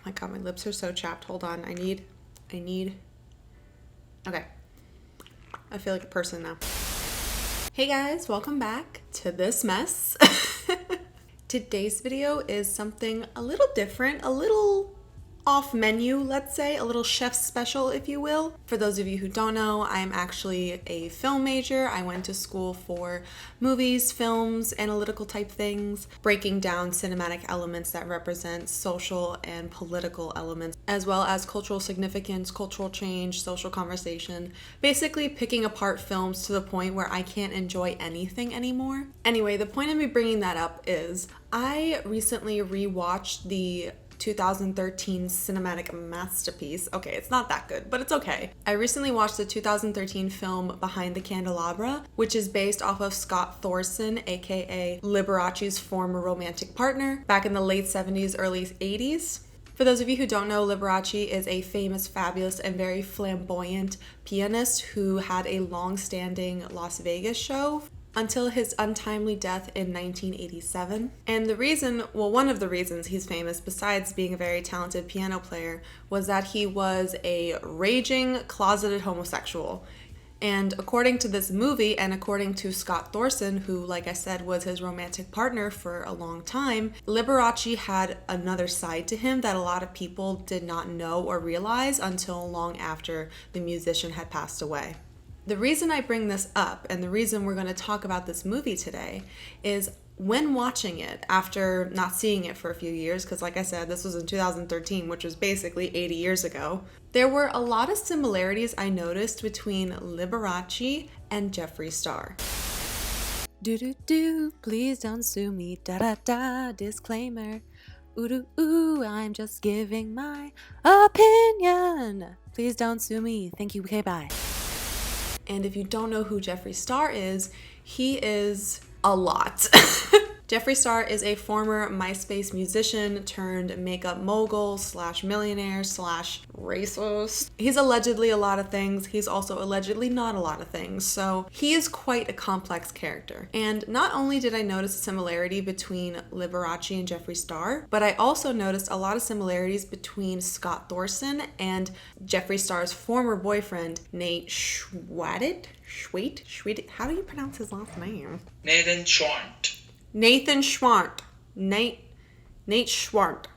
my God, my lips are so chapped. Hold on. I need, okay. I feel like a person now. Hey guys, welcome back to this mess. Today's video is something a little different, a little off menu, let's say, a little chef special, if you will. For those of you who don't know, I'm actually a film major. I went to school for movies, films, analytical type things, breaking down cinematic elements that represent social and political elements, as well as cultural significance, cultural change, social conversation, basically picking apart films to the point where I can't enjoy anything anymore. Anyway, the point of me bringing that up is I recently rewatched the 2013 cinematic masterpiece. Okay, it's not that good, but it's okay. I recently watched the 2013 film Behind the Candelabra, which is based off of Scott Thorson, aka Liberace's former romantic partner, back in the late 70s, early 80s. For those of you who don't know, Liberace is a famous, fabulous, and very flamboyant pianist who had a long-standing Las Vegas show until his untimely death in 1987. And the reason, one of the reasons he's famous, besides being a very talented piano player, was that he was a raging, closeted homosexual. And according to this movie, and according to Scott Thorson, who, like I said, was his romantic partner for a long time, Liberace had another side to him that a lot of people did not know or realize until long after the musician had passed away. The reason I bring this up and the reason we're going to talk about this movie today is when watching it after not seeing it for a few years, because like I said, this was in 2013, which was basically 80 years ago, there were a lot of similarities I noticed between Liberace and Jeffree Star. Do, please don't sue me, disclaimer. Ooh, I'm just giving my opinion. Please don't sue me. Thank you, okay, bye. And if you don't know who Jeffree Star is, he is a lot. Jeffree Star is a former MySpace musician turned makeup mogul / millionaire / racist. He's allegedly a lot of things. He's also allegedly not a lot of things. So he is quite a complex character. And not only did I notice a similarity between Liberace and Jeffree Star, but I also noticed a lot of similarities between Scott Thorson and Jeffree Star's former boyfriend, Nate Schwandt. How do you pronounce his last name? Nathan Schwandt. Nathan Schwandt. Nate Schwandt.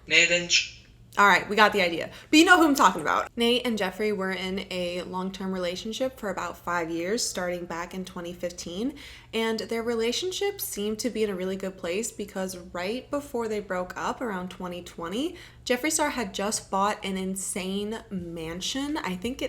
All right, we got the idea. But you know who I'm talking about. Nate and Jeffree were in a long-term relationship for about 5 years, starting back in 2015. And their relationship seemed to be in a really good place because right before they broke up, around 2020, Jeffree Star had just bought an insane mansion. I think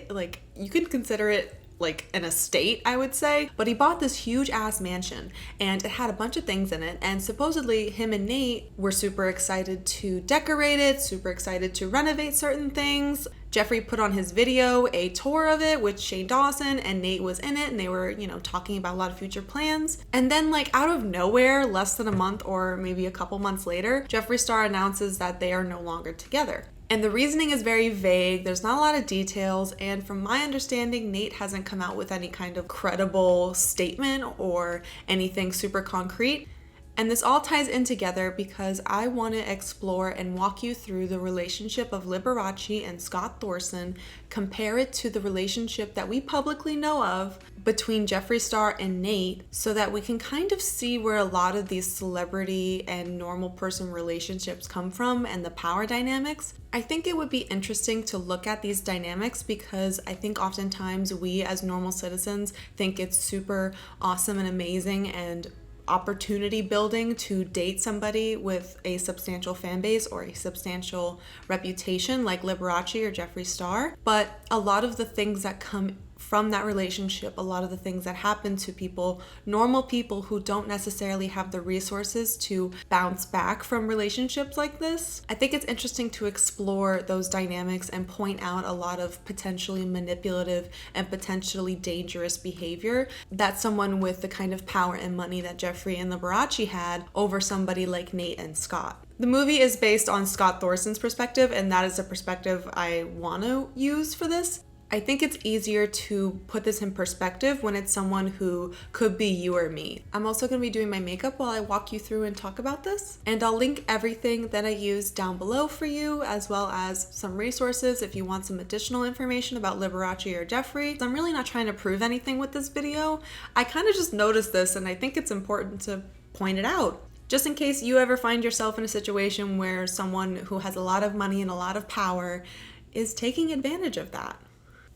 you could consider it like an estate, I would say, but he bought this huge ass mansion and it had a bunch of things in it, and supposedly him and Nate were super excited to decorate it, super excited to renovate certain things. Jeffree put on his video a tour of it with Shane Dawson, and Nate was in it, and they were, talking about a lot of future plans. And then out of nowhere, less than a month or maybe a couple months later, Jeffree Star announces that they are no longer together. And the reasoning is very vague. There's not a lot of details. And from my understanding, Nate hasn't come out with any kind of credible statement or anything super concrete. And this all ties in together because I want to explore and walk you through the relationship of Liberace and Scott Thorson, compare it to the relationship that we publicly know of between Jeffree Star and Nate, so that we can kind of see where a lot of these celebrity and normal person relationships come from and the power dynamics. I think it would be interesting to look at these dynamics because I think oftentimes we as normal citizens think it's super awesome and amazing and opportunity building to date somebody with a substantial fan base or a substantial reputation like Liberace or Jeffree Star. But a lot of the things that come from that relationship, a lot of the things that happen to people, normal people who don't necessarily have the resources to bounce back from relationships like this. I think it's interesting to explore those dynamics and point out a lot of potentially manipulative and potentially dangerous behavior that someone with the kind of power and money that Jeffree and Liberace had over somebody like Nate and Scott. The movie is based on Scott Thorson's perspective, and that is the perspective I want to use for this. I think it's easier to put this in perspective when it's someone who could be you or me. I'm also going to be doing my makeup while I walk you through and talk about this. And I'll link everything that I use down below for you, as well as some resources if you want some additional information about Liberace or Jeffree. I'm really not trying to prove anything with this video. I kind of just noticed this and I think it's important to point it out. Just in case you ever find yourself in a situation where someone who has a lot of money and a lot of power is taking advantage of that.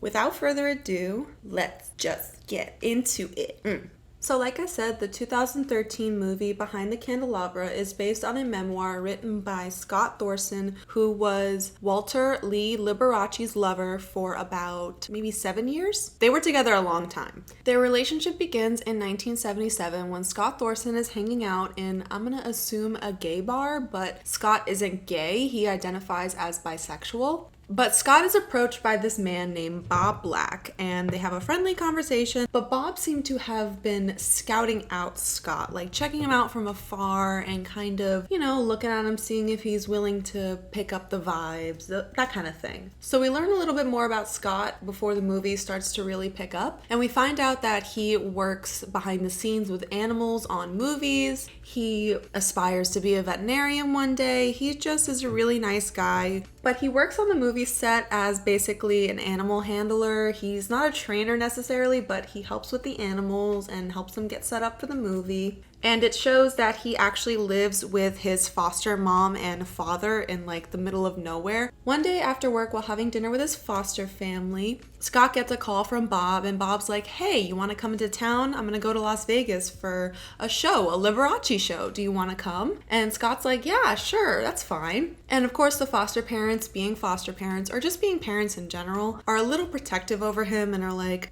Without further ado, let's just get into it. So like I said, the 2013 movie Behind the Candelabra is based on a memoir written by Scott Thorson, who was Walter Lee Liberace's lover for about maybe 7 years. They were together a long time. Their relationship begins in 1977 when Scott Thorson is hanging out in, I'm gonna assume, a gay bar, but Scott isn't gay. He identifies as bisexual. But Scott is approached by this man named Bob Black, and they have a friendly conversation, but Bob seemed to have been scouting out Scott, like checking him out from afar and kind of, you know, looking at him, seeing if he's willing to pick up the vibes, that kind of thing. So we learn a little bit more about Scott before the movie starts to really pick up, and we find out that he works behind the scenes with animals on movies. He aspires to be a veterinarian one day. He just is a really nice guy, but he works on the movie set as basically an animal handler. He's not a trainer necessarily, but he helps with the animals and helps them get set up for the movie. And it shows that he actually lives with his foster mom and father in like the middle of nowhere. One day after work, while having dinner with his foster family, Scott gets a call from Bob, and Bob's like, hey, you want to come into town? I'm gonna go to Las Vegas for a show, a Liberace show. Do you want to come? And Scott's like, yeah, sure, that's fine. And of course, the foster parents, being foster parents, or just being parents in general, are a little protective over him and are like,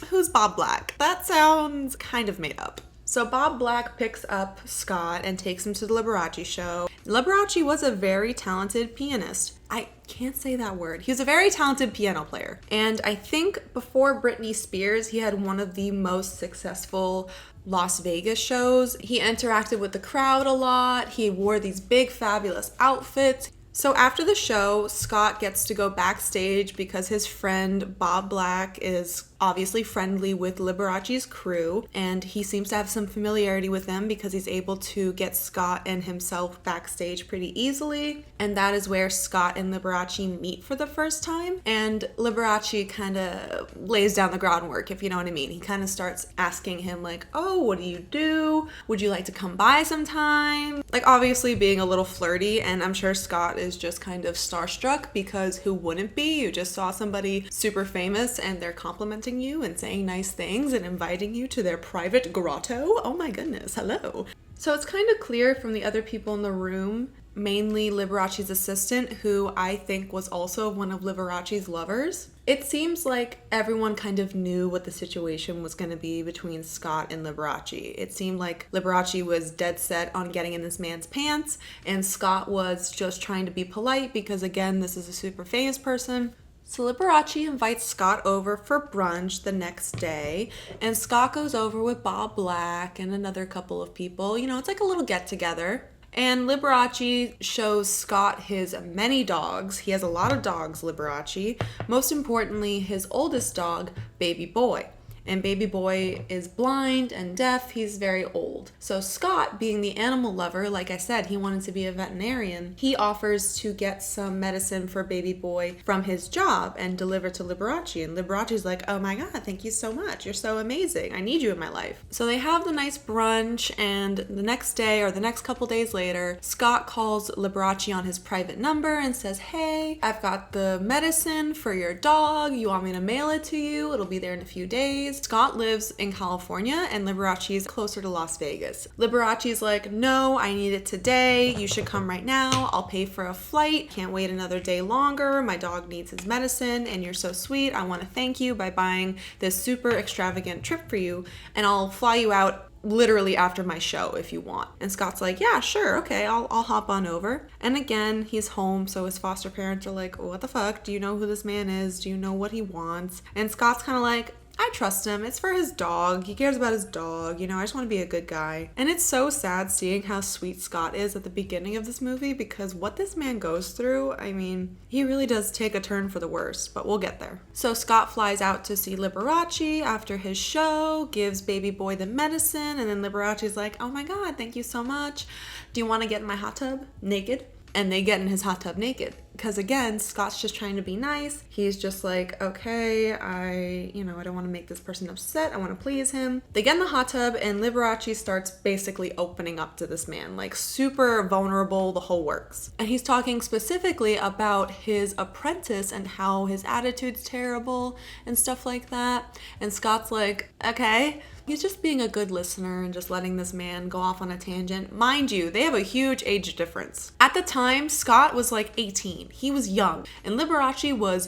who's Bob Black? That sounds kind of made up. So Bob Black picks up Scott and takes him to the Liberace show. Liberace was a very talented pianist. I can't say that word. He was a very talented piano player. And I think before Britney Spears, he had one of the most successful Las Vegas shows. He interacted with the crowd a lot. He wore these big, fabulous outfits. So after the show, Scott gets to go backstage because his friend Bob Black is obviously friendly with Liberace's crew, and he seems to have some familiarity with them because he's able to get Scott and himself backstage pretty easily. And that is where Scott and Liberace meet for the first time. And Liberace kind of lays down the groundwork, if you know what I mean. He kind of starts asking him like, oh, what do you do? Would you like to come by sometime? Like obviously being a little flirty, and I'm sure Scott is just kind of starstruck because who wouldn't be? You just saw somebody super famous and they're complimenting you and saying nice things and inviting you to their private grotto. Oh my goodness, hello. So it's kind of clear from the other people in the room, mainly Liberace's assistant, who I think was also one of Liberace's lovers. It seems like everyone kind of knew what the situation was going to be between Scott and Liberace. It seemed like Liberace was dead set on getting in this man's pants, and Scott was just trying to be polite because, again, this is a super famous person. So Liberace invites Scott over for brunch the next day, and Scott goes over with Bob Black and another couple of people. You know, it's like a little get-together. And Liberace shows Scott his many dogs. He has a lot of dogs, Liberace. Most importantly, his oldest dog, Baby Boy. And Baby Boy is blind and deaf. He's very old. So Scott, being the animal lover, like I said, he wanted to be a veterinarian. He offers to get some medicine for Baby Boy from his job and deliver to Liberace. And Liberace's like, oh my God, thank you so much. You're so amazing. I need you in my life. So they have the nice brunch, and the next day or the next couple days later, Scott calls Liberace on his private number and says, hey, I've got the medicine for your dog. You want me to mail it to you? It'll be there in a few days. Scott lives in California and Liberace's closer to Las Vegas. Liberace's like, no, I need it today. You should come right now. I'll pay for a flight. Can't wait another day longer. My dog needs his medicine and you're so sweet. I want to thank you by buying this super extravagant trip for you, and I'll fly you out literally after my show if you want. And Scott's like, yeah, sure, okay, I'll hop on over. And again, he's home, so his foster parents are like, what the fuck? Do you know who this man is? Do you know what he wants? And Scott's kind of like, I trust him. It's for his dog. He cares about his dog. You know, I just want to be a good guy. And it's so sad seeing how sweet Scott is at the beginning of this movie, because what this man goes through, I mean, he really does take a turn for the worse, but we'll get there. So Scott flies out to see Liberace after his show, gives baby boy the medicine, and then Liberace's like, oh my God, thank you so much. Do you want to get in my hot tub naked? And they get in his hot tub naked. Because again, Scott's just trying to be nice. He's just like, okay, I don't want to make this person upset. I want to please him. They get in the hot tub and Liberace starts basically opening up to this man, like super vulnerable, the whole works. And he's talking specifically about his apprentice and how his attitude's terrible and stuff like that. And Scott's like, okay. He's just being a good listener and just letting this man go off on a tangent. Mind you, they have a huge age difference. At the time, Scott was like 18. He was young. And Liberace was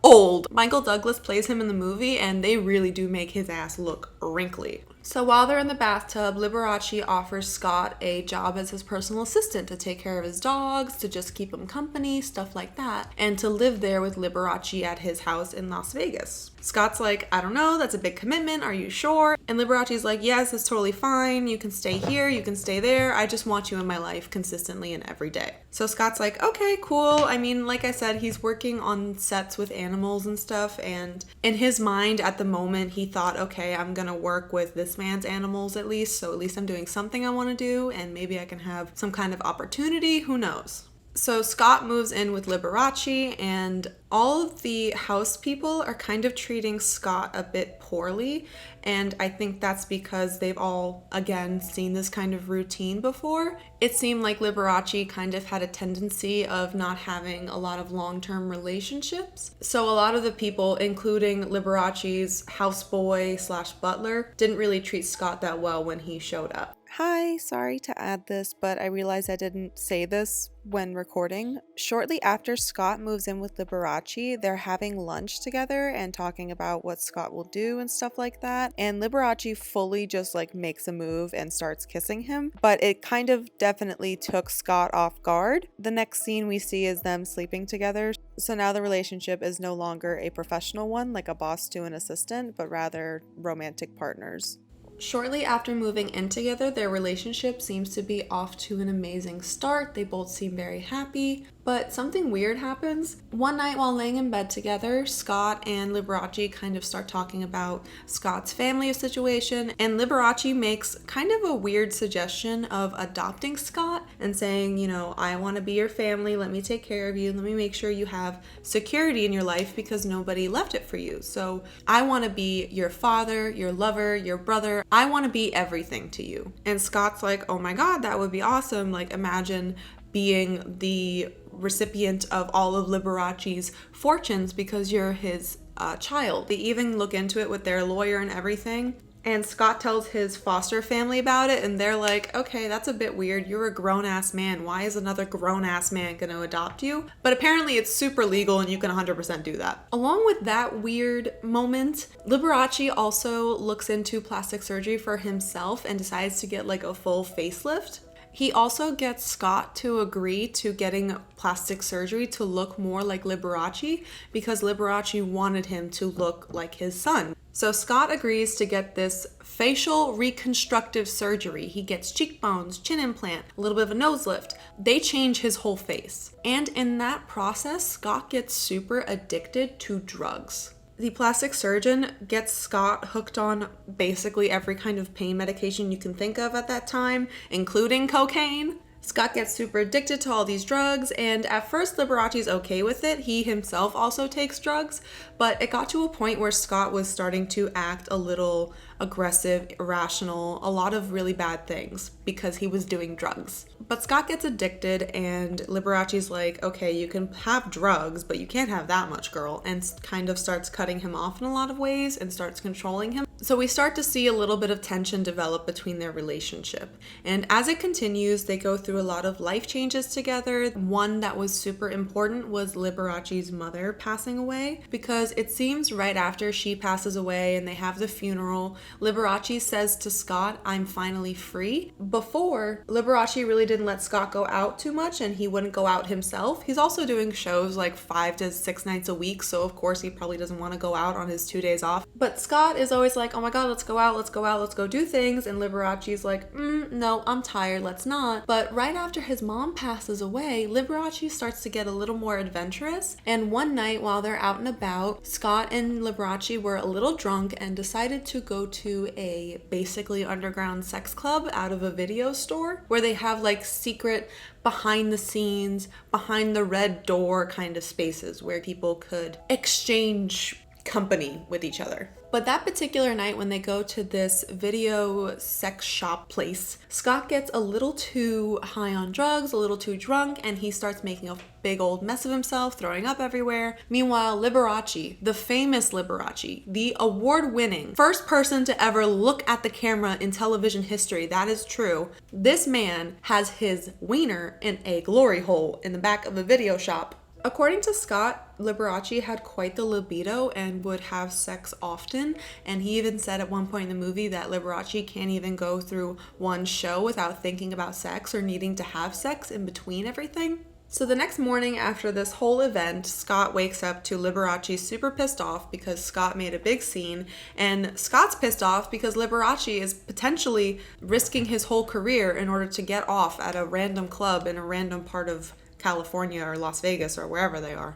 old. Michael Douglas plays him in the movie, and they really do make his ass look wrinkly. So while they're in the bathtub, Liberace offers Scott a job as his personal assistant to take care of his dogs, to just keep him company, stuff like that, and to live there with Liberace at his house in Las Vegas. Scott's like, I don't know, that's a big commitment, are you sure? And Liberace's like, yes, it's totally fine, you can stay here, you can stay there, I just want you in my life consistently and every day. So Scott's like, okay, cool. I mean, like I said, he's working on sets with animals and stuff, and in his mind at the moment, he thought, okay, I'm gonna work with this man's animals at least, so at least I'm doing something I want to do, and maybe I can have some kind of opportunity, who knows. So Scott moves in with Liberace, and all of the house people are kind of treating Scott a bit poorly, and I think that's because they've all, again, seen this kind of routine before. It seemed like Liberace kind of had a tendency of not having a lot of long-term relationships. So a lot of the people, including Liberace's houseboy / butler, didn't really treat Scott that well when he showed up. Hi, sorry to add this, but I realized I didn't say this when recording. Shortly after Scott moves in with Liberace, they're having lunch together and talking about what Scott will do and stuff like that. And Liberace fully just like makes a move and starts kissing him, but it kind of definitely took Scott off guard. The next scene we see is them sleeping together. So now the relationship is no longer a professional one, like a boss to an assistant, but rather romantic partners. Shortly after moving in together, their relationship seems to be off to an amazing start. They both seem very happy, but something weird happens. One night while laying in bed together, Scott and Liberace kind of start talking about Scott's family situation, and Liberace makes kind of a weird suggestion of adopting Scott and saying, you know, I want to be your family, let me take care of you, let me make sure you have security in your life because nobody left it for you. So I want to be your father, your lover, your brother. I want to be everything to you. And Scott's like, oh my God, that would be awesome. Like, imagine being the recipient of all of Liberace's fortunes because you're his child. They even look into it with their lawyer and everything. And Scott tells his foster family about it, and they're like, okay, that's a bit weird. You're a grown-ass man. Why is another grown-ass man gonna adopt you? But apparently it's super legal and you can 100% do that. Along with that weird moment, Liberace also looks into plastic surgery for himself and decides to get like a full facelift. He also gets Scott to agree to getting plastic surgery to look more like Liberace because Liberace wanted him to look like his son. So Scott agrees to get this facial reconstructive surgery. He gets cheekbones, chin implant, a little bit of a nose lift. They change his whole face. And in that process, Scott gets super addicted to drugs. The plastic surgeon gets Scott hooked on basically every kind of pain medication you can think of at that time, including cocaine. Scott gets super addicted to all these drugs, and at first Liberace's okay with it. He himself also takes drugs, but it got to a point where Scott was starting to act a little aggressive, irrational, a lot of really bad things because he was doing drugs. But Scott gets addicted, and Liberace's like, okay, you can have drugs, but you can't have that much, girl, and kind of starts cutting him off in a lot of ways and starts controlling him. So we start to see a little bit of tension develop between their relationship. And as it continues, they go through a lot of life changes together. One that was super important was Liberace's mother passing away, because it seems right after she passes away and they have the funeral, Liberace says to Scott, "I'm finally free." Before, Liberace really didn't let Scott go out too much, and he wouldn't go out himself. He's also doing shows like 5 to 6 nights a week, so of course he probably doesn't want to go out on his 2 days off. But Scott is always like, "Oh my god, let's go out, let's go do things," and Liberace's like, "No, I'm tired, let's not." But right after his mom passes away, Liberace starts to get a little more adventurous, and one night while they're out and about, Scott and Liberace were a little drunk and decided to go to a basically underground sex club out of a video store, where they have like secret behind the scenes, behind the red door kind of spaces where people could exchange company with each other. But that particular night when they go to this video sex shop place, Scott gets a little too high on drugs, a little too drunk, and he starts making a big old mess of himself, throwing up everywhere. Meanwhile, Liberace, the famous Liberace, the award-winning first person to ever look at the camera in television history, that is true, this man has his wiener in a glory hole in the back of a video shop. According to Scott, Liberace had quite the libido and would have sex often, and he even said at one point in the movie that Liberace can't even go through one show without thinking about sex or needing to have sex in between everything. So the next morning after this whole event, Scott wakes up to Liberace super pissed off because Scott made a big scene, and Scott's pissed off because Liberace is potentially risking his whole career in order to get off at a random club in a random part of California or Las Vegas or wherever they are.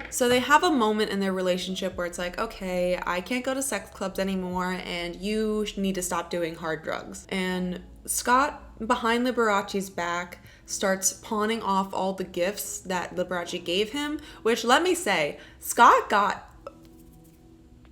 So they have a moment in their relationship where it's like, okay, I can't go to sex clubs anymore and you need to stop doing hard drugs. And Scott, behind Liberace's back, starts pawning off all the gifts that Liberace gave him, which, let me say, Scott got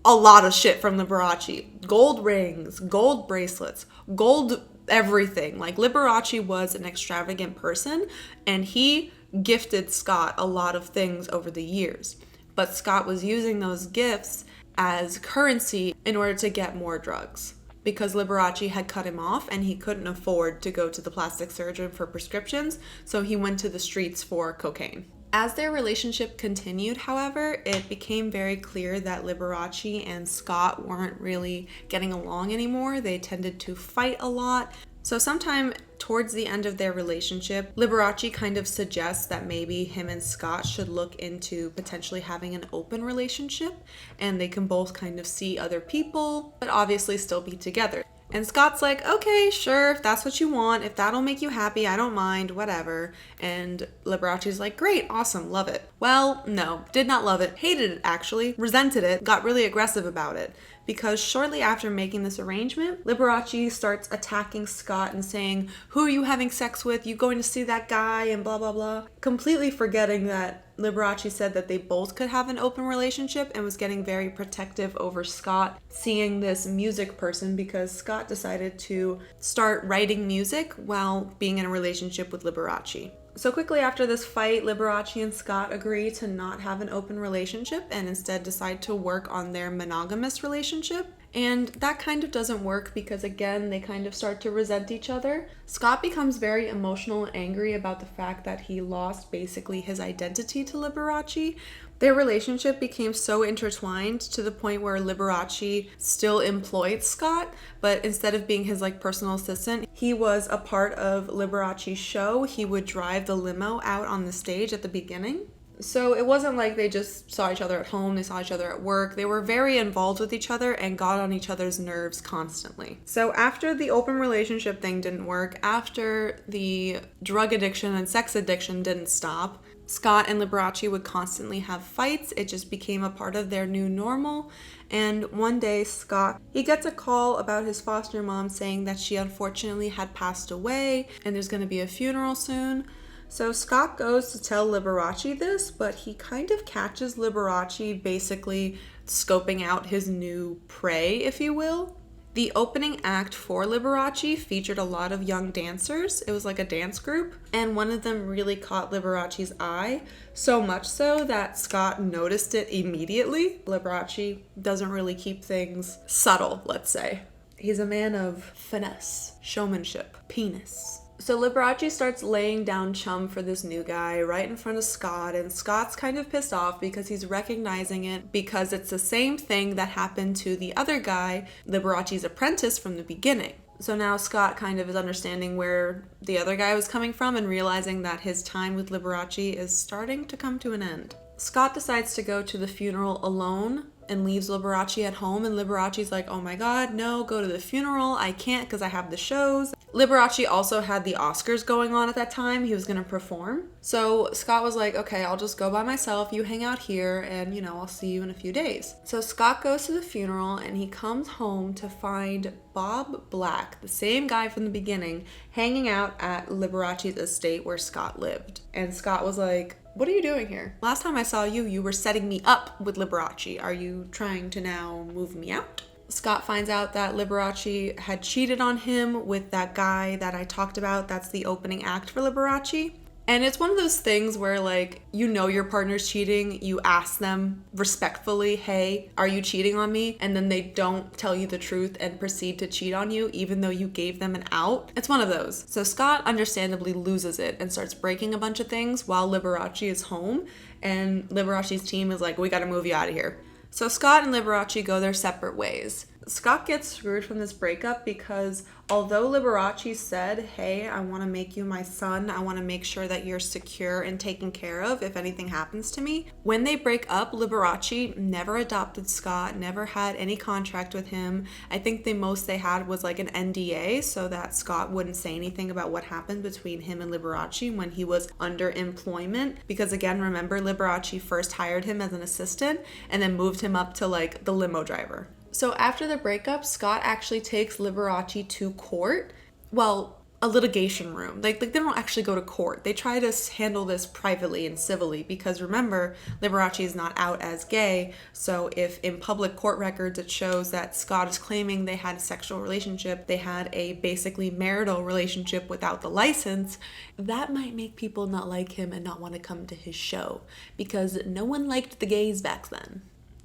a lot of shit from Liberace. Gold rings, gold bracelets, gold everything. Like, Liberace was an extravagant person, and he gifted Scott a lot of things over the years. But Scott was using those gifts as currency in order to get more drugs, because Liberace had cut him off and he couldn't afford to go to the plastic surgeon for prescriptions, so he went to the streets for cocaine. As their relationship continued, however, it became very clear that Liberace and Scott weren't really getting along anymore. They tended to fight a lot. So sometime towards the end of their relationship, Liberace kind of suggests that maybe him and Scott should look into potentially having an open relationship, and they can both kind of see other people, but obviously still be together. And Scott's like, okay, sure, if that's what you want, if that'll make you happy, I don't mind, whatever. And Liberace's like, great, awesome, love it. Well, no, did not love it, hated it actually, resented it, got really aggressive about it. Because shortly after making this arrangement, Liberace starts attacking Scott and saying, who are you having sex with? You going to see that guy? And blah, blah, blah. Completely forgetting that Liberace said that they both could have an open relationship, and was getting very protective over Scott seeing this music person, because Scott decided to start writing music while being in a relationship with Liberace. So quickly after this fight, Liberace and Scott agree to not have an open relationship and instead decide to work on their monogamous relationship. And that kind of doesn't work because, again, they kind of start to resent each other. Scott becomes very emotional and angry about the fact that he lost basically his identity to Liberace. Their relationship became so intertwined to the point where Liberace still employed Scott, but instead of being his personal assistant, he was a part of Liberace's show. He would drive the limo out on the stage at the beginning. So it wasn't like they just saw each other at home, they saw each other at work. They were very involved with each other and got on each other's nerves constantly. So after the open relationship thing didn't work, after the drug addiction and sex addiction didn't stop, Scott and Liberace would constantly have fights. It just became a part of their new normal. And one day, Scott, he gets a call about his foster mom saying that she unfortunately had passed away and there's going to be a funeral soon. So Scott goes to tell Liberace this, but he kind of catches Liberace basically scoping out his new prey, if you will. The opening act for Liberace featured a lot of young dancers. It was like a dance group, and one of them really caught Liberace's eye, so much so that Scott noticed it immediately. Liberace doesn't really keep things subtle, let's say. He's a man of finesse, showmanship, penis. So Liberace starts laying down chum for this new guy right in front of Scott, and Scott's kind of pissed off because he's recognizing it because it's the same thing that happened to the other guy, Liberace's apprentice, from the beginning. So now Scott kind of is understanding where the other guy was coming from and realizing that his time with Liberace is starting to come to an end. Scott decides to go to the funeral alone and leaves Liberace at home, and Liberace's like, oh my god, no, go to the funeral. I can't because I have the shows. Liberace also had the Oscars going on at that time. He was going to perform. So Scott was like, okay, I'll just go by myself. You hang out here and, I'll see you in a few days. So Scott goes to the funeral and he comes home to find Bob Black, the same guy from the beginning, hanging out at Liberace's estate where Scott lived. And Scott was like, what are you doing here? Last time I saw you, you were setting me up with Liberace. Are you trying to now move me out? Scott finds out that Liberace had cheated on him with that guy that I talked about. That's the opening act for Liberace. And it's one of those things where, like, your partner's cheating, you ask them respectfully, hey, are you cheating on me? And then they don't tell you the truth and proceed to cheat on you, even though you gave them an out. It's one of those. So Scott understandably loses it and starts breaking a bunch of things while Liberace is home. And Liberace's team is like, we gotta move you out of here. So Scott and Liberace go their separate ways. Scott gets screwed from this breakup because although Liberace said, hey, I want to make you my son, I want to make sure that you're secure and taken care of if anything happens to me, when they break up, Liberace never adopted Scott, never had any contract with him. I think the most they had was like an NDA so that Scott wouldn't say anything about what happened between him and Liberace when he was under employment. Because again, remember, Liberace first hired him as an assistant and then moved him up to like the limo driver. So after the breakup, Scott actually takes Liberace to court. Well, a litigation room. Like they don't actually go to court. They try to handle this privately and civilly because remember, Liberace is not out as gay. So if in public court records it shows that Scott is claiming they had a sexual relationship, they had a basically marital relationship without the license, that might make people not like him and not want to come to his show because no one liked the gays back then.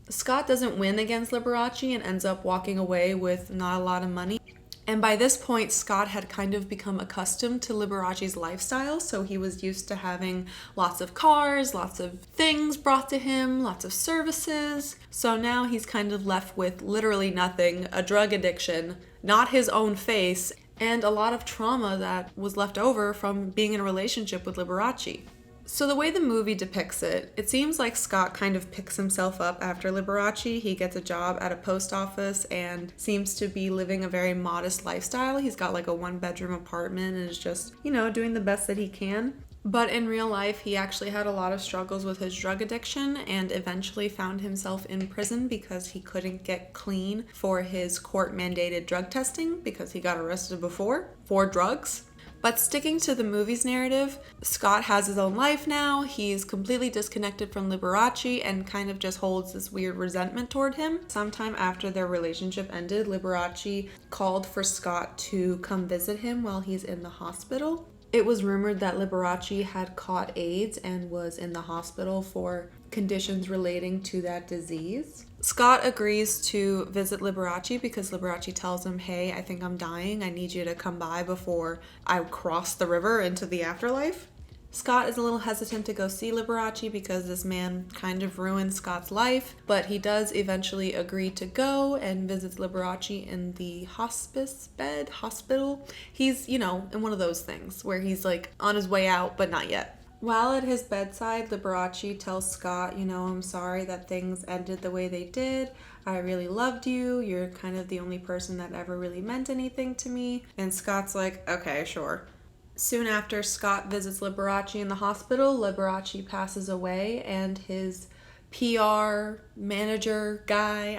Scott doesn't win against Liberace and ends up walking away with not a lot of money. And by this point, Scott had kind of become accustomed to Liberace's lifestyle, so he was used to having lots of cars, lots of things brought to him, lots of services. So now he's kind of left with literally nothing, a drug addiction, not his own face, and a lot of trauma that was left over from being in a relationship with Liberace. So the way the movie depicts it, it seems like Scott kind of picks himself up after Liberace. He gets a job at a post office and seems to be living a very modest lifestyle. He's got like a 1-bedroom apartment and is just, doing the best that he can. But in real life, he actually had a lot of struggles with his drug addiction and eventually found himself in prison because he couldn't get clean for his court-mandated drug testing because he got arrested before for drugs. But sticking to the movie's narrative, Scott has his own life now. He's completely disconnected from Liberace and kind of just holds this weird resentment toward him. Sometime after their relationship ended, Liberace called for Scott to come visit him while he's in the hospital. It was rumored that Liberace had caught AIDS and was in the hospital for conditions relating to that disease. Scott agrees to visit Liberace because Liberace tells him, hey, I think I'm dying. I need you to come by before I cross the river into the afterlife. Scott is a little hesitant to go see Liberace because this man kind of ruined Scott's life, but he does eventually agree to go and visits Liberace in the hospital. He's, in one of those things where he's like on his way out, but not yet. While at his bedside, Liberace tells Scott, I'm sorry that things ended the way they did. I really loved you. You're kind of the only person that ever really meant anything to me. And Scott's like, okay, sure. Soon after Scott visits Liberace in the hospital, Liberace passes away and his PR manager guy,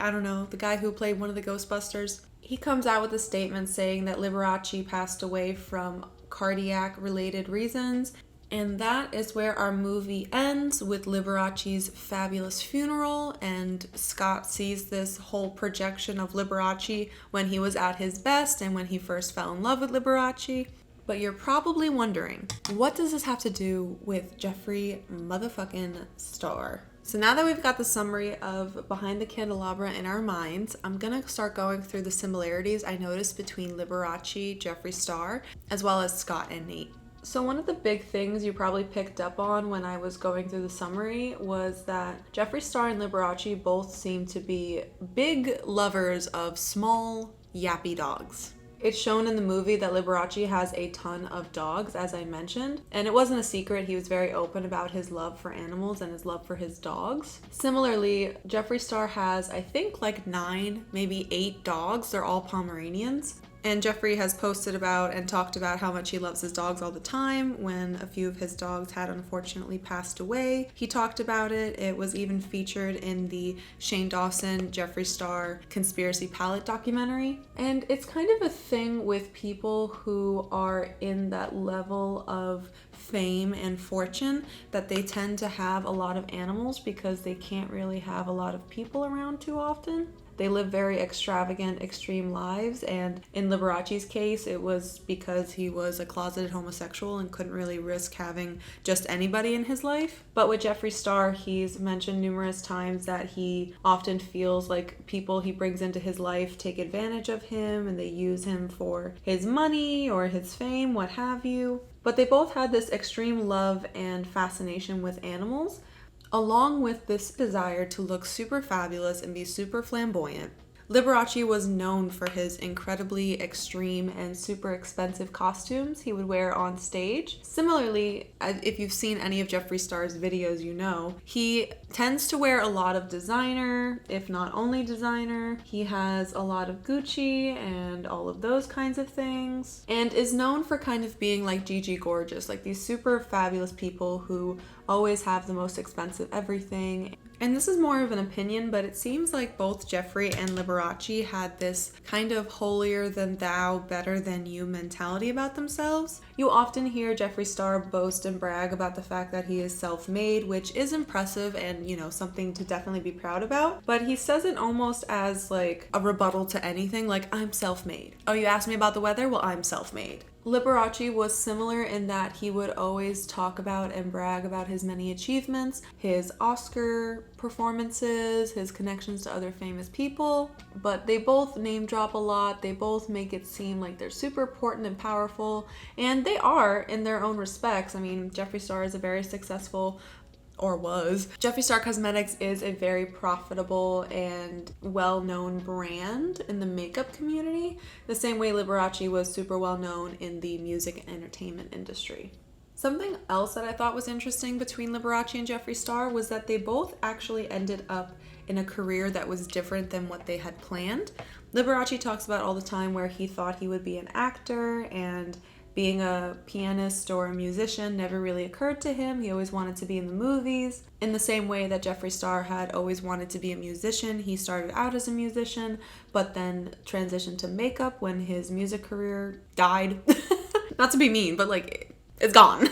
the guy who played one of the Ghostbusters, he comes out with a statement saying that Liberace passed away from cardiac related reasons. And that is where our movie ends, with Liberace's fabulous funeral, and Scott sees this whole projection of Liberace when he was at his best and when he first fell in love with Liberace. But you're probably wondering, what does this have to do with Jeffree motherfucking Star? So now that we've got the summary of Behind the Candelabra in our minds, I'm gonna start going through the similarities I noticed between Liberace, Jeffree Star, as well as Scott and Nate. So one of the big things you probably picked up on when I was going through the summary was that Jeffree Star and Liberace both seem to be big lovers of small, yappy dogs. It's shown in the movie that Liberace has a ton of dogs, as I mentioned, and it wasn't a secret. He was very open about his love for animals and his love for his dogs. Similarly, Jeffree Star has, I think, like 9, maybe 8 dogs. They're all Pomeranians. And Jeffree has posted about and talked about how much he loves his dogs all the time. When a few of his dogs had unfortunately passed away, he talked about it. It was even featured in the Shane Dawson, Jeffree Star Conspiracy Palette documentary. And it's kind of a thing with people who are in that level of fame and fortune that they tend to have a lot of animals because they can't really have a lot of people around too often. They live very extravagant, extreme lives, and in Liberace's case, it was because he was a closeted homosexual and couldn't really risk having just anybody in his life. But with Jeffree Star, he's mentioned numerous times that he often feels like people he brings into his life take advantage of him and they use him for his money or his fame, what have you. But they both had this extreme love and fascination with animals, along with this desire to look super fabulous and be super flamboyant. Liberace was known for his incredibly extreme and super expensive costumes he would wear on stage. Similarly, if you've seen any of Jeffree Star's videos, you know, he tends to wear a lot of designer, if not only designer. He has a lot of Gucci and all of those kinds of things, and is known for kind of being like Gigi Gorgeous, like these super fabulous people who always have the most expensive everything. And this is more of an opinion, but it seems like both Jeffree and Liberace had this kind of holier than thou, better than you mentality about themselves. You often hear Jeffree Star boast and brag about the fact that he is self-made, which is impressive and, you know, something to definitely be proud about. But he says it almost as like a rebuttal to anything, like, I'm self-made. Oh, you asked me about the weather? Well, I'm self-made. Liberace was similar in that he would always talk about and brag about his many achievements, his Oscar performances, his connections to other famous people, but they both name drop a lot. They both make it seem like they're super important and powerful, and they are in their own respects. I mean, Jeffree Star is a very successful, or was. Jeffree Star Cosmetics is a very profitable and well-known brand in the makeup community, the same way Liberace was super well-known in the music and entertainment industry. Something else that I thought was interesting between Liberace and Jeffree Star was that they both actually ended up in a career that was different than what they had planned. Liberace talks about all the time where he thought he would be an actor, and being a pianist or a musician never really occurred to him. He always wanted to be in the movies. In the same way that Jeffree Star had always wanted to be a musician, he started out as a musician, but then transitioned to makeup when his music career died. Not to be mean, but like, it's gone.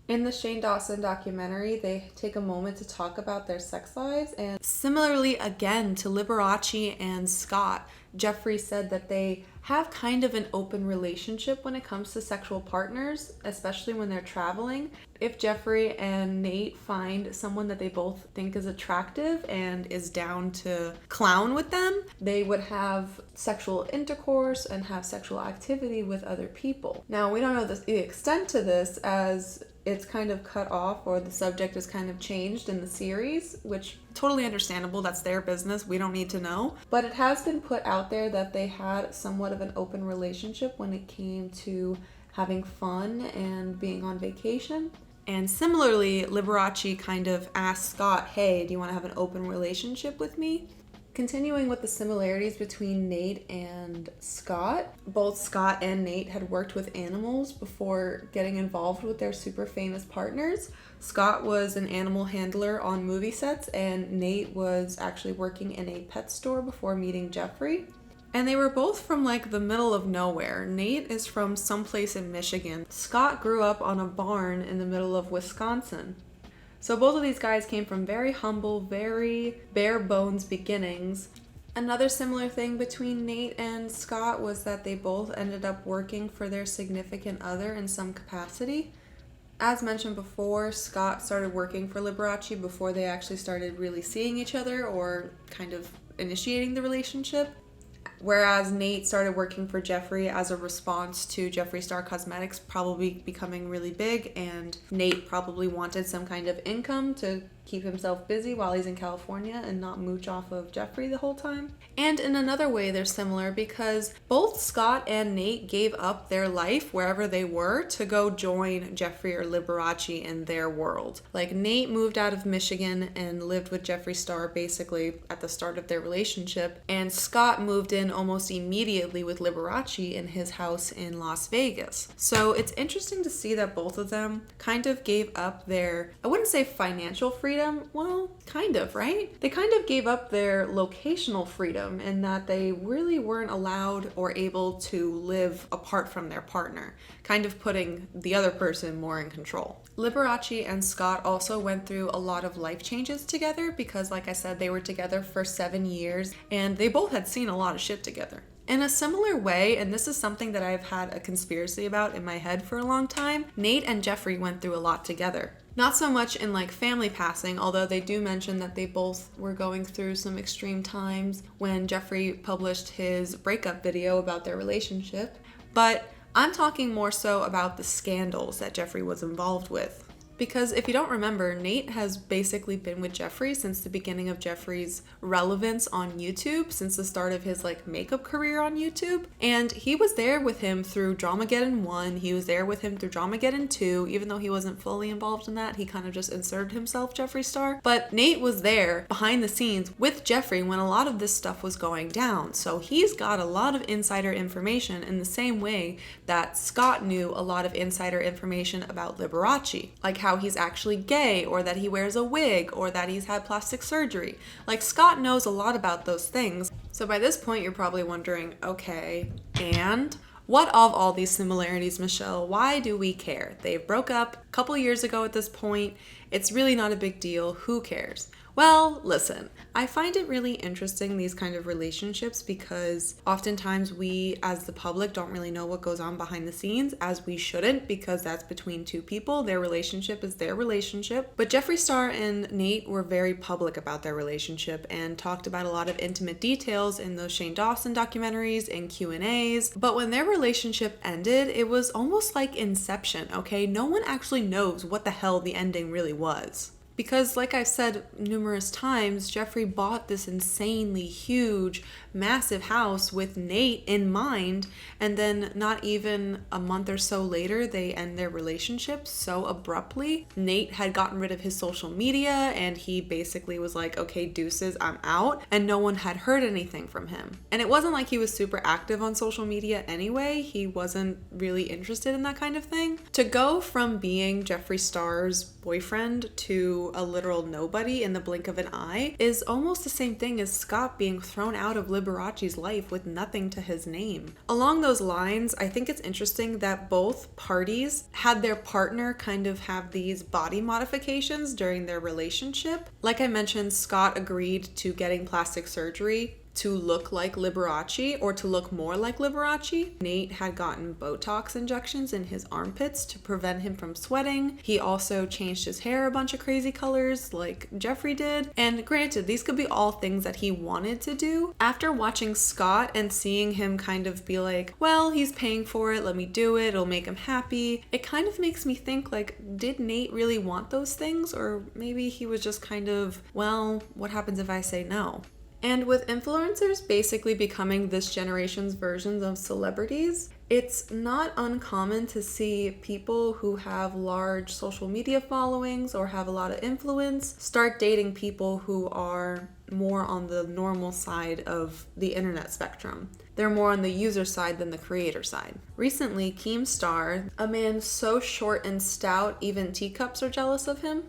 In the Shane Dawson documentary, they take a moment to talk about their sex lives, and similarly again to Liberace and Scott, Jeffree said that they have kind of an open relationship when it comes to sexual partners, especially when they're traveling. If Jeffree and Nate find someone that they both think is attractive and is down to clown with them, they would have sexual intercourse and have sexual activity with other people. Now, we don't know the extent to this, as it's kind of cut off, or the subject is kind of changed in the series, which totally understandable. That's their business. We don't need to know. But it has been put out there that they had somewhat of an open relationship when it came to having fun and being on vacation. And similarly, Liberace kind of asked Scott, hey, do you want to have an open relationship with me? Continuing with the similarities between Nate and Scott, both Scott and Nate had worked with animals before getting involved with their super famous partners. Scott was an animal handler on movie sets, and Nate was actually working in a pet store before meeting Jeffree. And they were both from like the middle of nowhere. Nate is from someplace in Michigan. Scott grew up on a barn in the middle of Wisconsin. So both of these guys came from very humble, very bare bones beginnings. Another similar thing between Nate and Scott was that they both ended up working for their significant other in some capacity. As mentioned before, Scott started working for Liberace before they actually started really seeing each other or kind of initiating the relationship. Whereas Nate started working for Jeffree as a response to Jeffree Star Cosmetics probably becoming really big, and Nate probably wanted some kind of income to keep himself busy while he's in California and not mooch off of Jeffree the whole time. And in another way, they're similar because both Scott and Nate gave up their life wherever they were to go join Jeffree or Liberace in their world. Like Nate moved out of Michigan and lived with Jeffree Star basically at the start of their relationship, and Scott moved in almost immediately with Liberace in his house in Las Vegas. So it's interesting to see that both of them kind of gave up their, I wouldn't say financial freedom, well, kind of, right? They kind of gave up their locational freedom in that they really weren't allowed or able to live apart from their partner, kind of putting the other person more in control. Liberace and Scott also went through a lot of life changes together because, like I said, they were together for 7 years and they both had seen a lot of shit together. In a similar way, and this is something that I've had a conspiracy about in my head for a long time, Nate and Jeffree went through a lot together. Not so much in like family passing, although they do mention that they both were going through some extreme times when Jeffree published his breakup video about their relationship. But I'm talking more so about the scandals that Jeffree was involved with. Because if you don't remember, Nate has basically been with Jeffree since the beginning of Jeffree's relevance on YouTube, since the start of his like makeup career on YouTube. And he was there with him through Dramageddon 1, he was there with him through Dramageddon 2, even though he wasn't fully involved in that, he kind of just inserted himself, Jeffree Star. But Nate was there behind the scenes with Jeffree when a lot of this stuff was going down. So he's got a lot of insider information in the same way that Scott knew a lot of insider information about Liberace. Like how he's actually gay, or that he wears a wig, or that he's had plastic surgery. Like Scott knows a lot about those things. So by this point you're probably wondering, okay, and what of all these similarities, Michelle? Why do we care? They broke up a couple years ago at this point. It's really not a big deal. Who cares? Well, listen, I find it really interesting, these kind of relationships, because oftentimes we as the public don't really know what goes on behind the scenes, as we shouldn't, because that's between two people. Their relationship is their relationship. But Jeffree Star and Nate were very public about their relationship and talked about a lot of intimate details in those Shane Dawson documentaries and Q&As. But when their relationship ended, it was almost like Inception, okay? No one actually knows what the hell the ending really was. Because like I've said numerous times, Jeffree bought this insanely huge, massive house with Nate in mind, and then not even a month or so later, they end their relationship so abruptly. Nate had gotten rid of his social media, and he basically was like, okay, deuces, I'm out, and no one had heard anything from him. And it wasn't like he was super active on social media anyway. He wasn't really interested in that kind of thing. To go from being Jeffree Star's boyfriend to a literal nobody in the blink of an eye is almost the same thing as Scott being thrown out of Liberace's life with nothing to his name. Along those lines, I think it's interesting that both parties had their partner kind of have these body modifications during their relationship. Like I mentioned, Scott agreed to getting plastic surgery to look like Liberace, or to look more like Liberace. Nate had gotten Botox injections in his armpits to prevent him from sweating. He also changed his hair a bunch of crazy colors like Jeffree did. And granted, these could be all things that he wanted to do. After watching Scott and seeing him kind of be like, well, he's paying for it, let me do it, it'll make him happy, it kind of makes me think, like, did Nate really want those things? Or maybe he was just kind of, well, what happens if I say no? And with influencers basically becoming this generation's versions of celebrities, it's not uncommon to see people who have large social media followings or have a lot of influence start dating people who are more on the normal side of the internet spectrum. They're more on the user side than the creator side. Recently, Keemstar, a man so short and stout even teacups are jealous of him.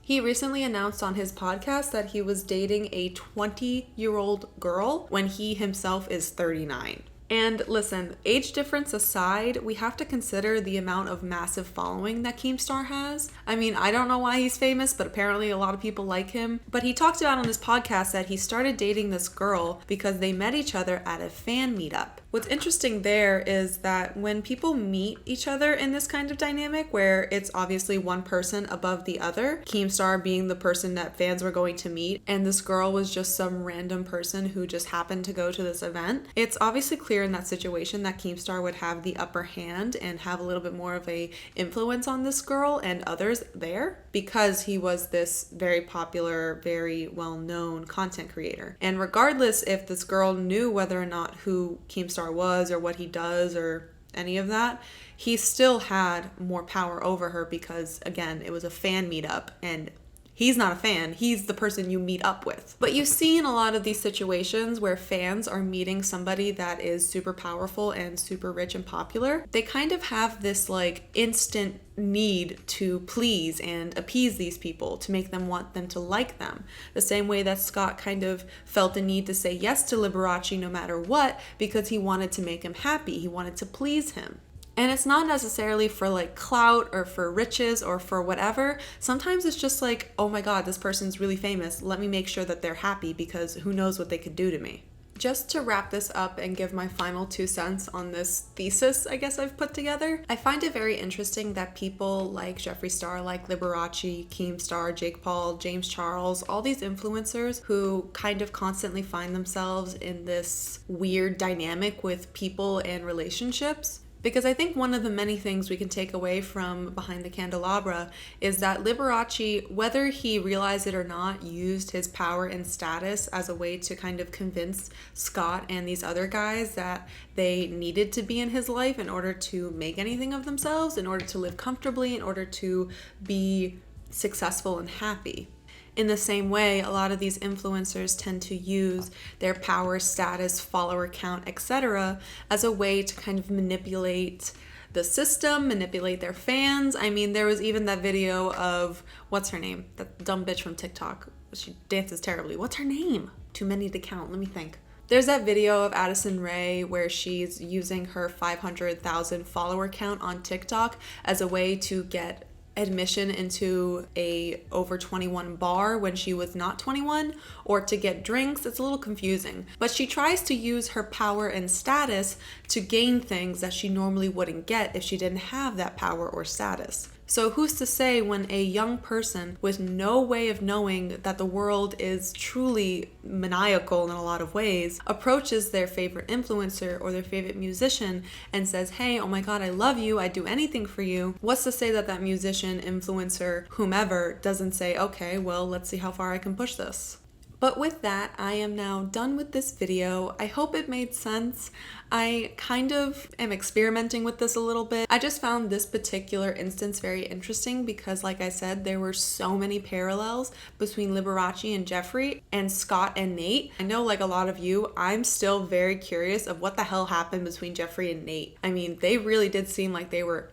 He recently announced on his podcast that he was dating a 20-year-old girl when he himself is 39. And listen, age difference aside, we have to consider the amount of massive following that Keemstar has. I mean, I don't know why he's famous, but apparently a lot of people like him. But he talked about on his podcast that he started dating this girl because they met each other at a fan meetup. What's interesting there is that when people meet each other in this kind of dynamic where it's obviously one person above the other, Keemstar being the person that fans were going to meet, and this girl was just some random person who just happened to go to this event, it's obviously clear in that situation that Keemstar would have the upper hand and have a little bit more of a influence on this girl and others there because he was this very popular, very well-known content creator. And regardless if this girl knew whether or not who Keemstar was or what he does or any of that, he still had more power over her because, again, it was a fan meetup and he's not a fan, he's the person you meet up with. But you see in a lot of these situations where fans are meeting somebody that is super powerful and super rich and popular, they kind of have this like instant need to please and appease these people to make them want them to like them. The same way that Scott kind of felt the need to say yes to Liberace no matter what because he wanted to make him happy, he wanted to please him. And it's not necessarily for like clout or for riches or for whatever. Sometimes it's just like, oh my God, this person's really famous. Let me make sure that they're happy because who knows what they could do to me. Just to wrap this up and give my final 2 cents on this thesis I guess I've put together, I find it very interesting that people like Jeffree Star, like Liberace, Keemstar, Jake Paul, James Charles, all these influencers who kind of constantly find themselves in this weird dynamic with people and relationships. Because I think one of the many things we can take away from Behind the Candelabra is that Liberace, whether he realized it or not, used his power and status as a way to kind of convince Scott and these other guys that they needed to be in his life in order to make anything of themselves, in order to live comfortably, in order to be successful and happy. In the same way, a lot of these influencers tend to use their power, status, follower count, etc. as a way to kind of manipulate the system, manipulate their fans. I mean, there was even that video of, what's her name? That dumb bitch from TikTok. She dances terribly. What's her name? Too many to count. Let me think. There's that video of Addison Rae where she's using her 500,000 follower count on TikTok as a way to get admission into a over 21 bar when she was not 21 or to get drinks. It's a little confusing, but she tries to use her power and status to gain things that she normally wouldn't get if she didn't have that power or status. So who's to say when a young person with no way of knowing that the world is truly maniacal in a lot of ways approaches their favorite influencer or their favorite musician and says, hey, oh my God, I love you, I'd do anything for you. What's to say that that musician, influencer, whomever doesn't say, okay, well, let's see how far I can push this. But with that, I am now done with this video. I hope it made sense. I kind of am experimenting with this a little bit. I just found this particular instance very interesting because, like I said, there were so many parallels between Liberace and Jeffree and Scott and Nate. I know, like a lot of you, I'm still very curious of what the hell happened between Jeffree and Nate. I mean, they really did seem like they were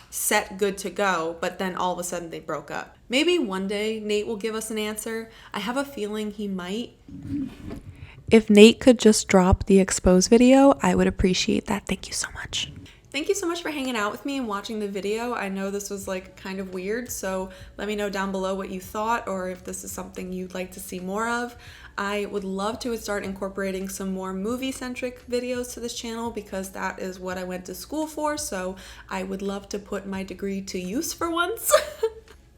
set good to go, but then all of a sudden they broke up. Maybe one day Nate will give us an answer. I have a feeling he might. If Nate could just drop the expose video, I would appreciate that. Thank you so much. Thank you so much for hanging out with me and watching the video. I know this was like kind of weird, so let me know down below what you thought or if this is something you'd like to see more of. I would love to start incorporating some more movie-centric videos to this channel because that is what I went to school for, so I would love to put my degree to use for once.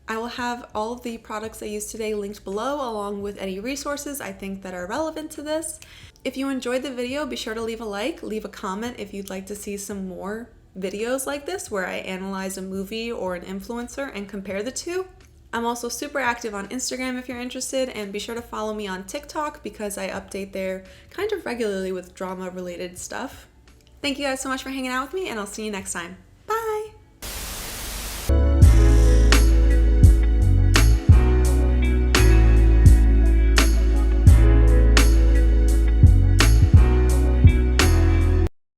I will have all of the products I used today linked below along with any resources I think that are relevant to this. If you enjoyed the video, be sure to leave a like, leave a comment if you'd like to see some more videos like this where I analyze a movie or an influencer and compare the two. I'm also super active on Instagram if you're interested, and be sure to follow me on TikTok because I update there kind of regularly with drama related stuff. Thank you guys so much for hanging out with me, and I'll see you next time.